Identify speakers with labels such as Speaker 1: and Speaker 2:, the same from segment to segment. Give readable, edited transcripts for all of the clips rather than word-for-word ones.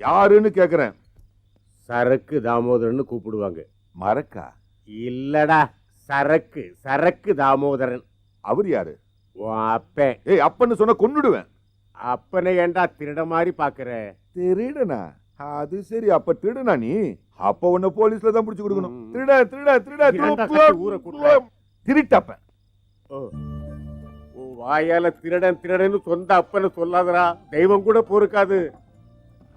Speaker 1: யாருன்னு கேக்குறேன்.
Speaker 2: சரக்கு தாமோதரன் கூப்பிடுவாங்க.
Speaker 1: மரக்கா?
Speaker 2: இல்லடா, சரக்கு சரக்கு தாமோதரன்.
Speaker 1: அவர் யாரு?
Speaker 2: உன் அப்பன்.
Speaker 1: ஏய், அப்பன்னு சொன்ன கொன்னுடுவேன்.
Speaker 2: அப்பனை ஏண்டா திருட மாதிரி பாக்குற?
Speaker 1: திருடனா? அது சரி, அப்ப திருடனா நீ? அப்ப உன்ன போலீஸ்ல தான் பிடிச்சு கொடுக்கணும். திருட திருட திருட திருட்டப்ப.
Speaker 2: வாயால திருடன் திருடன்னு சொந்த அப்பன்னு சொல்லாதடா, தெய்வம் கூட பொறுக்காது.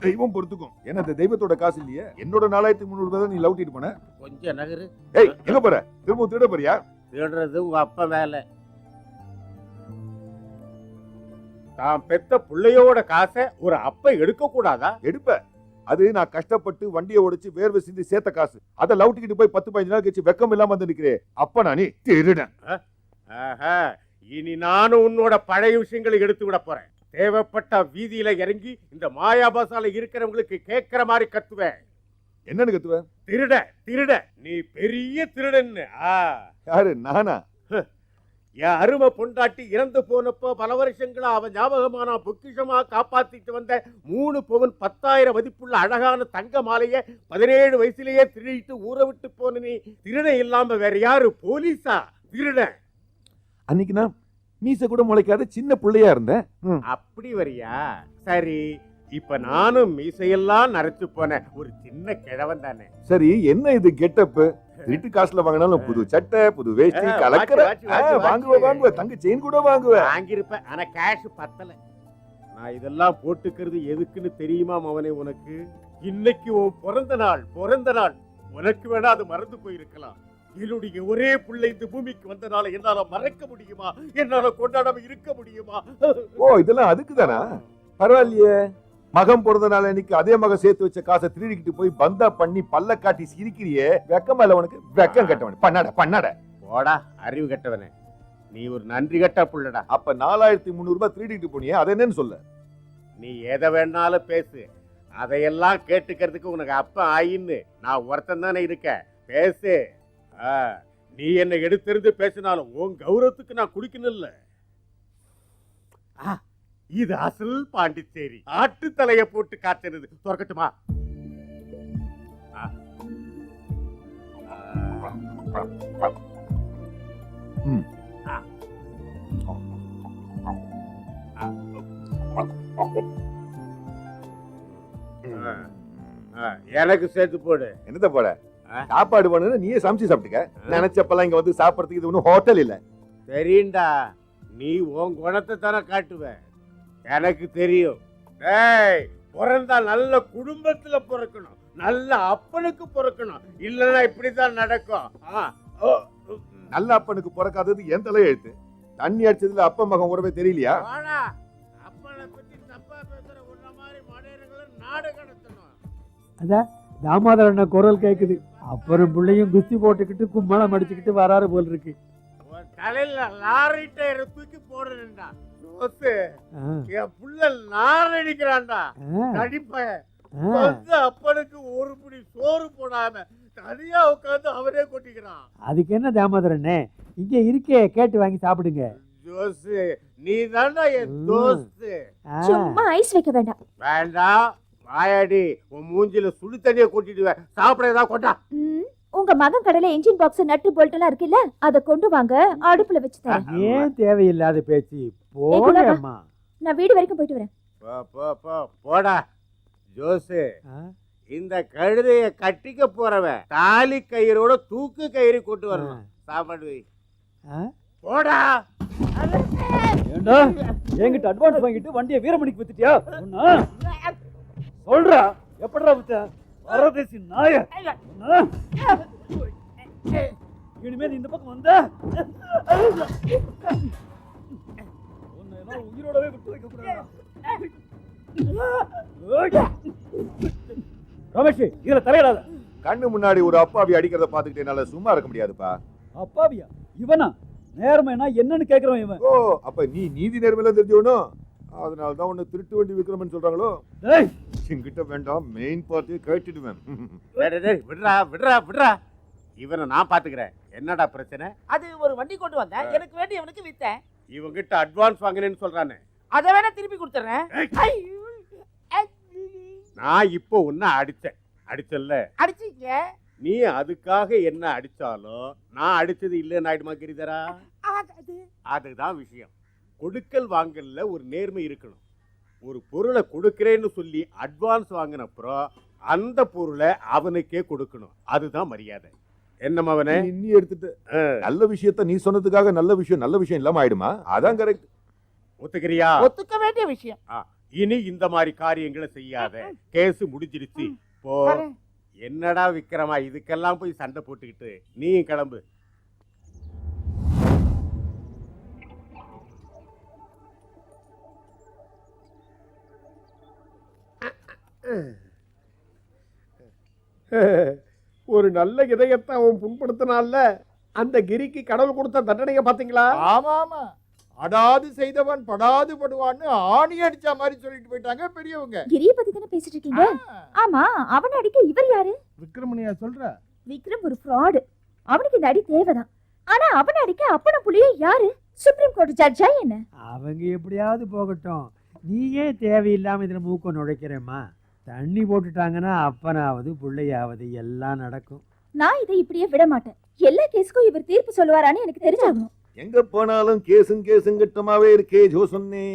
Speaker 1: தெய்வம் பொறுத்துக்கும். ஏன்னா இந்த தெய்வத்தோட காசு இல்லையே. என்னோட 4300 ரூபாய் தான் நீ லவுட்டிட்டு போன.
Speaker 2: கொஞ்சம் நகரு.
Speaker 1: ஏய், எங்க போற? திரும்ப திருட போறியா?
Speaker 2: திருடுறது உங்க அப்பா வேலை. தான் பெத்த பிள்ளையோட காசை ஒரு அப்ப எடுக்க கூடாதா?
Speaker 1: எடுப்ப. அது நான் கஷ்டப்பட்டு வண்டியை உடைச்சு வேர்வை சிந்தி சேர்த்த காசு. அதை லவுட்டிக்கிட்டு போய் 10-15 நாள் கழிச்சு வெக்கம் இல்லாம வந்து நிக்கிறே. அப்ப நான் நீ திருடன்.
Speaker 2: இனி நானும் உன்னோட பழைய விஷயங்களை எடுத்து விட போறேன். தேவைப்பட்ட வீதியில இறங்கி இந்த மாயாபாசால இருக்கிறவங்களுக்கு கேட்கிற மாதிரி கத்துவேன்.
Speaker 1: என்னன்னு கத்துவேன்?
Speaker 2: திருட திருட, நீ பெரிய திருடன்னு.
Speaker 1: யாரு, நானா?
Speaker 2: என் அருமை பொண்டாட்டி இறந்து போனப்போ பல வருஷங்களா அவன் ஞாபகமான பொக்கிஷமா காப்பாத்திட்டு வந்த 3 பவுன் 10,000 மதிப்புள்ள அழகான தங்க மாலைய 17 வயசுலயே திருடிட்டு ஊற விட்டு போன நீ திருட இல்லாம வேற யாரு? போலீஸா? திருட.
Speaker 1: அன்னைக்கு நான் மீச கூட முளைக்காத சின்ன பிள்ளையா இருந்தேன்.
Speaker 2: அப்படி வரியா? சரி, இப்ப நானும் மீசையெல்லாம் நரைச்சு போன ஒரு சின்ன கிழவன் தானே.
Speaker 1: சரி, என்ன இது கெட்டப்பு? திருட்டு காசுல வாங்கினாலும் புது சட்டை, புது வேஷ்டி, கலக்கற வாங்குவேன். தங்க செயின் கூட வாங்குவேன்.
Speaker 2: வாங்கியிருப்பேன், ஆனா கேஷ் பத்தல. நான் இதெல்லாம் போட்டுக்கிறது எதுக்குன்னு தெரியுமா மவனே உனக்கு? இன்னைக்கு உன் பிறந்த நாள். உனக்கு வேணா அது மறந்து போயிருக்கலாம். என்னுடைய ஒரே பிள்ளை இந்த பூமிக்கு வந்தனால என்னால மறக்க முடியுமா? என்னால கொண்டாடாம இருக்க முடியுமா?
Speaker 1: ஓ, இதெல்லாம் அதுக்குதானா? பரவாயில்லையே. மகம் பிறந்தனால இன்னைக்கு அதே மகன் சேர்த்து வச்ச காசை திருடிக்கிட்டு போய் பந்தா பண்ணி பல்ல காட்டி சிரிக்கிறியே. வெக்கமா இல்ல உனக்கு? வெக்கம் கட்டவன். பண்ணாட
Speaker 2: போடா, அறிவு கட்டவனே. நீ ஒரு நன்றி கட்ட புள்ளடா.
Speaker 1: அப்ப 4300 ரூபாய் திருடிக்கிட்டு போனியே, அது என்னன்னு சொல்ல?
Speaker 2: நீ எதை வேணாலும் பேசு, அதையெல்லாம் கேட்டுக்கிறதுக்கு உனக்கு அப்ப ஆயின்னு நான் ஒருத்தன் தானே இருக்க. பேசு. நீ என்ன எடுத்திருந்து பேசினாலும் உன் கௌரவத்துக்கு நான் குடிக்கணும் இல்ல. இது அசல் பாண்டிச்சேரி. ஆட்டு தலைய போட்டு காத்துறது. துறக்கட்டுமா? எனக்கு சேர்த்து போடு.
Speaker 1: என்னத போட? சாப்பாடு பண்ணு, நீயே சமைச்சு சாப்பிட்டுக்க. நினைச்சப்பெல்லாம் இங்க வந்து சாப்பிடறதுக்கு இது ஒன்றும் ஹோட்டல் இல்ல.
Speaker 2: தெரியுண்டா, நீ உன் குணத்தை தானே காட்டுவ. எனக்கு தெரியும். டேய், பிறந்தா நல்ல குடும்பத்துல பிறக்கணும், நல்ல அப்பனுக்கு பிறக்கணும். இல்லன்னா இப்படித்தான் நடக்கும்.
Speaker 1: நல்ல அப்பனுக்கு பிறக்காதது என் தலையெழுத்து. தண்ணி அடிச்சதுல அப்ப மகன் உறவே தெரியலையா?
Speaker 2: அப்பனை பத்தி தப்பா பேசுற உன்ன மாதிரி மடையர்களை நாடு கடத்தணும்.
Speaker 3: அதான் தாமோதரன் குரல் கேக்குது. அப்புறம் பிள்ளையும் குஸ்தி போட்டுக்கிட்டு கும்மலம் அடிச்சுக்கிட்டு வராரு போல் இருக்கு.
Speaker 2: தலையில லாரி டயர் தூக்கி போடுறேன்டா. என் புள்ள நார் அடிக்கிறான்டா. நடிப்ப அப்பனுக்கு ஒரு பிடி சோறு போடாம தனியா உட்காந்து அவரே கொட்டிக்கிறான்.
Speaker 3: அதுக்கு என்ன தாமோதரனே, இங்க இருக்கே, கேட்டு வாங்கி சாப்பிடுங்க.
Speaker 2: ஜோசு, நீ தாண்டா என் தோஸ்து.
Speaker 4: சும்மா ஐஸ் வைக்க வேண்டாம்.
Speaker 2: வேண்டாம், வாயாடி. உன் மூஞ்சில சுடு தண்ணிய கொட்டிடுவேன். சாப்பிட ஏதாவது கொண்டா.
Speaker 4: உங்க மகன் கடையில இன்ஜின் பாக்ஸ் நட்டு போல்ட் எல்லாம் இருக்குல்ல, அத கொண்டு வாங்க, அடுப்புல வச்சு தரேன்.
Speaker 3: ஏன் தேவையில்லாத பேச்சு? போடா,
Speaker 4: நான் வீடு வரைக்கும் போயிட்டு வரேன்.
Speaker 2: போடா ஜோசு. இந்த கழுதைய கட்டிக்க போறவன் தாலி கயிறோட தூக்கு கயிறு கொண்டு வரணும். சாப்பாடு போடா.
Speaker 3: ஏண்டா என்கிட்ட அட்வான்ஸ் வாங்கிட்டு வண்டியை வீரமணிக்கு வித்துட்டியா? சொல்றா, எப்படா வித்த? வரதேசி நாய. இனிமேல் இந்த பக்கம் வந்தா உயிரோடவே விட்டு வைக்க கூடாது. ரமேஷ், இதுல தலையிடாத.
Speaker 1: கண்ணு முன்னாடி ஒரு அப்பாவி அடிக்கிறத பாத்துக்கிட்டு என்னால சும்மா இருக்க முடியாதுப்பா.
Speaker 3: அப்பாவியா? இவனா? நேர்மைனா என்னன்னு கேக்குறவன் இவன்.
Speaker 1: ஓ, அப்ப நீ நீதி நேர்மையில தெரிஞ்சவனும், அதனாலதான் உன்னை திருட்டு வண்டி விக்ரமன் சொல்றாங்களோ? என்கிட்ட வேண்டாம், மெயின் பார்ட்டியை கேட்டுடுவேன்.
Speaker 2: விடுறா விடுறா விடுறா. இவனை நான் பாத்துக்கிறேன். என்னடா பிரச்சனை?
Speaker 5: அது ஒரு வண்டி கொண்டு வந்தேன், எனக்கு வேண்டியவனுக்கு வித்தேன்.
Speaker 2: இவங்கிட்ட அட்வான்ஸ் வாங்கினேன்னு சொல்றானே,
Speaker 5: அதை வேணா திருப்பி கொடுத்துறேன்.
Speaker 2: நான் இப்போ உன்னை அடிச்சல்ல,
Speaker 5: அடிச்சீங்க.
Speaker 2: நீ அதுக்காக என்ன அடிச்சாலும் நான் அடிச்சது இல்லைன்னு ஆயிடுமா கிரிதரா?
Speaker 5: அது
Speaker 2: அதுதான் விஷயம். கொடுக்கல் வாங்கல்ல ஒரு நேர்மை இருக்கணும். ஒரு பொருளை கொடுக்கிறேன்னு சொல்லி அட்வான்ஸ் வாங்கினப்புறம் அந்த பொருளை அவனுக்கே கொடுக்கணும். அதுதான் மரியாதை. என்ன அவனே
Speaker 1: நீ எடுத்துட்டு நல்ல விஷயத்த நீ சொன்னதுக்காக நல்ல விஷயம் இல்லாம ஆயிடுமா? அதான் கரெக்ட்.
Speaker 2: ஒத்துக்கிறியா?
Speaker 5: ஒத்துக்க வேண்டிய விஷயம்.
Speaker 2: இனி இந்த மாதிரி காரியங்களை செய்யாத. கேஸ் முடிஞ்சிருச்சு. போ.
Speaker 5: வரேன்.
Speaker 2: என்னடா விக்ரமா, இதுக்கெல்லாம் போய் சண்டை போட்டுக்கிட்டு நீ கிளம்பு.
Speaker 6: ஒரு நல்ல இதயத்தை அவன் புண்படுத்தினால அந்த கிரிக்கு கடவுள் கொடுத்த தண்டனையை பாத்தீங்களா?
Speaker 7: ஆமா ஆமா, அடாது செய்தவன் படாது படுவான்னு ஆணி அடிச்ச மாதிரி சொல்லிட்டு போயிட்டாங்க பெரியவங்க.
Speaker 4: கிரிய பத்தி தானே பேசிட்டு இருக்கீங்க? ஆமா, அவனை அடிக்க இவர் யாரு?
Speaker 7: விக்ரமணியா சொல்ற?
Speaker 4: விக்ரம் ஒரு ஃப்ராடு. அவனுக்கு இந்த அடி தேவைதான். ஆனா அவனை அடிக்க அப்பன புள்ளியும் யாரு? சுப்ரீம் கோர்ட் ஜட்ஜா என்ன?
Speaker 3: அவங்க எப்படியாவது போகட்டும். நீ ஏன் தேவையில்லாம இதுல மூக்க நுழைக்கிறேம்மா? தண்ணி போட்டுட்டாங்கன்னா அப்பனாவது பிள்ளையாவது எல்லாம் நடக்கும்.
Speaker 4: நான் இதை இப்படியே விட மாட்டேன். எல்லா கேஸுக்கும் இவர் தீர்ப்பு சொல்லுவாரான்னு எனக்கு தெரிஞ்சாகணும்.
Speaker 1: எங்க போனாலும் கேசுங்கட்டமாவே இருக்கே ஜோசன்னே.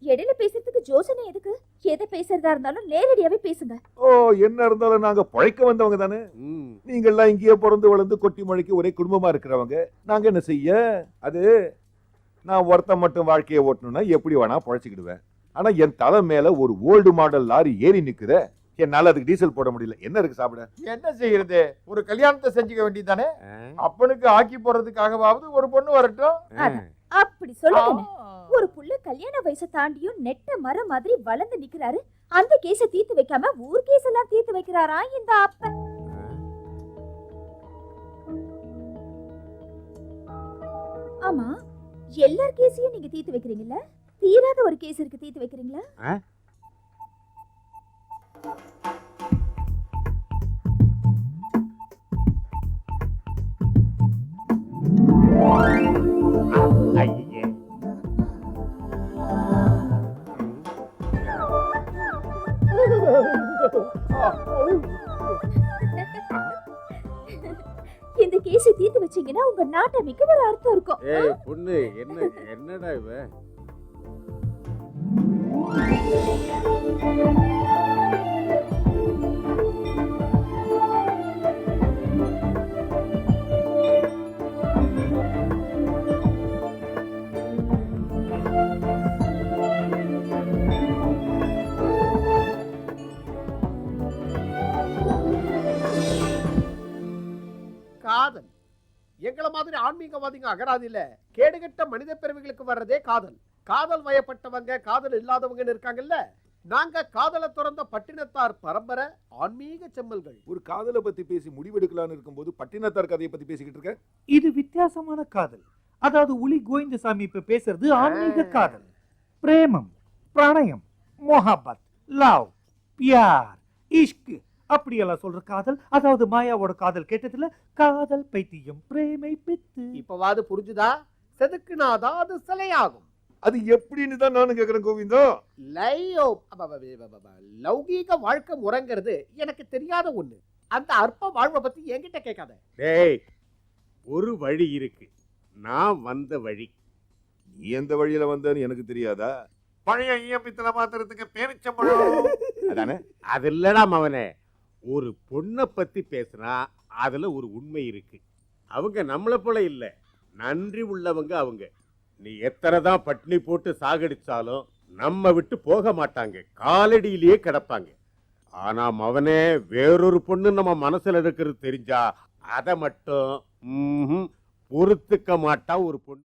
Speaker 4: இடையில பேசுறதுக்கு ஜோசனை எதுக்கு? எதை பேசுறதா இருந்தாலும் நேரடியாவே பேசுங்க.
Speaker 1: ஓ, என்ன இருந்தாலும் நாங்க பழைக்க வந்தவங்க தானே. நீங்கெல்லாம் இங்கேயே பிறந்து வளர்ந்து கொட்டி மழைக்கு ஒரே குடும்பமா இருக்கிறவங்க. நாங்க என்ன செய்ய? அது நான் ஒருத்தன் மட்டும் வாழ்க்கையை ஓட்டணும்னா எப்படி வேணா பழைச்சிக்கிடுவேன். ஆனா என் தலை மேல ஒரு ஓல்டு மாடல் லாரி ஏறி நிக்குத. என்னால அதுக்கு டீசல் போட முடியல. என்ன இருக்கு சாப்பிட?
Speaker 7: என்ன செய்யறது? ஒரு கல்யாணத்தை செஞ்சுக்க வேண்டியதானே. அப்பனுக்கு ஆக்கி போறதுக்காகவாவது ஒரு பொண்ணு வரட்டும்.
Speaker 4: அப்படி சொல்லுங்க. ஒரு புள்ள கல்யாண வயசை தாண்டியும் நெட்ட மரம் மாதிரி வளர்ந்து நிக்கிறாரு. அந்த கேஸ தீர்த்து வைக்காம ஊர் கேஸ் எல்லாம் தீர்த்து வைக்கிறாரா இந்த அப்பன்? ஆமா, எல்லார் கேஸையும் நீங்க தீர்த்து வைக்கிறீங்கல்ல? தீராத ஒரு கேஸ் இருக்கு, தீர்த்து வைக்கிறீங்களா?
Speaker 2: ஐயே,
Speaker 4: இந்த கேஸை தீர்த்து வச்சீங்கன்னா உங்க நாட்டமிக்க ஒரு அர்த்தம் இருக்கும்.
Speaker 2: ஏய் பொண்ணு, என்னடா இவ?
Speaker 6: காதல் எங்களை மாதிரி ஆன்மீகவாதிங்க அகராதி இல்ல. கேடுகட்ட மனித பிறவிகளுக்கு வர்றதே காதல். காதல் வயப்பட்டவங்க காதல் இல்லாதவங்கன்னு இருக்காங்கல்ல. நாங்க காதலை துறந்த பட்டினத்தார் பரம்பரை ஆன்மீக செம்மல்கள்.
Speaker 1: ஒரு காதலை பத்தி பேசி முடிவெடுக்கலான்னு இருக்கும்போது பட்டினத்தார் கதையை பத்தி பேசிக்கிட்டு இருக்க.
Speaker 8: இது வித்தியாசமான காதல். அதாவது உலி கோவிந்தசாமி இப்ப பேசுறது ஆன்மீக காதல். பிரேமம், பிரணயம், மொஹபத், லவ், பியார், இஷ்க் அப்படியெல்லாம் சொல்ற காதல். அதாவது மாயாவோட காதல் கேட்டதுல காதல் பைத்தியம் பிரேமை பித்து.
Speaker 6: இப்பவாது புரிஞ்சுதா? செதுக்குனாதான் அது சிலையாகும்.
Speaker 1: அது எப்படின்னு தான் நானும் கேக்குறேன் கோவிந்தோ.
Speaker 6: லௌகீக வாழ்க்கை முறைங்கிறது எனக்கு தெரியாத ஒண்ணு. அந்த அற்ப வாழ்வை பத்தி என்கிட்ட கேட்காத.
Speaker 2: டேய், ஒரு வழி இருக்கு. நான் வந்த வழி.
Speaker 1: நீ எந்த வழியில வந்தன்னு எனக்கு தெரியாதா?
Speaker 2: பழைய ஈயப்பித்தளை மாத்துறதுக்கு பேரிச்சம்பழம்
Speaker 1: அதானே?
Speaker 2: அது இல்லடா மவனே. ஒரு பொண்ணை பத்தி பேசுனா அதுல ஒரு உண்மை இருக்கு. அவங்க நம்மளை போல இல்ல, நன்றி உள்ளவங்க அவங்க. நீ எத்தனை தான் பட்னி போட்டு சாகடிச்சாலும் நம்ம விட்டு போக மாட்டாங்க, காலடியிலேயே கிடப்பாங்க. ஆனா மவனே, வேறொரு பொண்ணு நம்ம மனசுல இருக்கிறது தெரிஞ்சா அதை மட்டும் பொறுத்துக்க மாட்டா ஒரு பொண்ணு.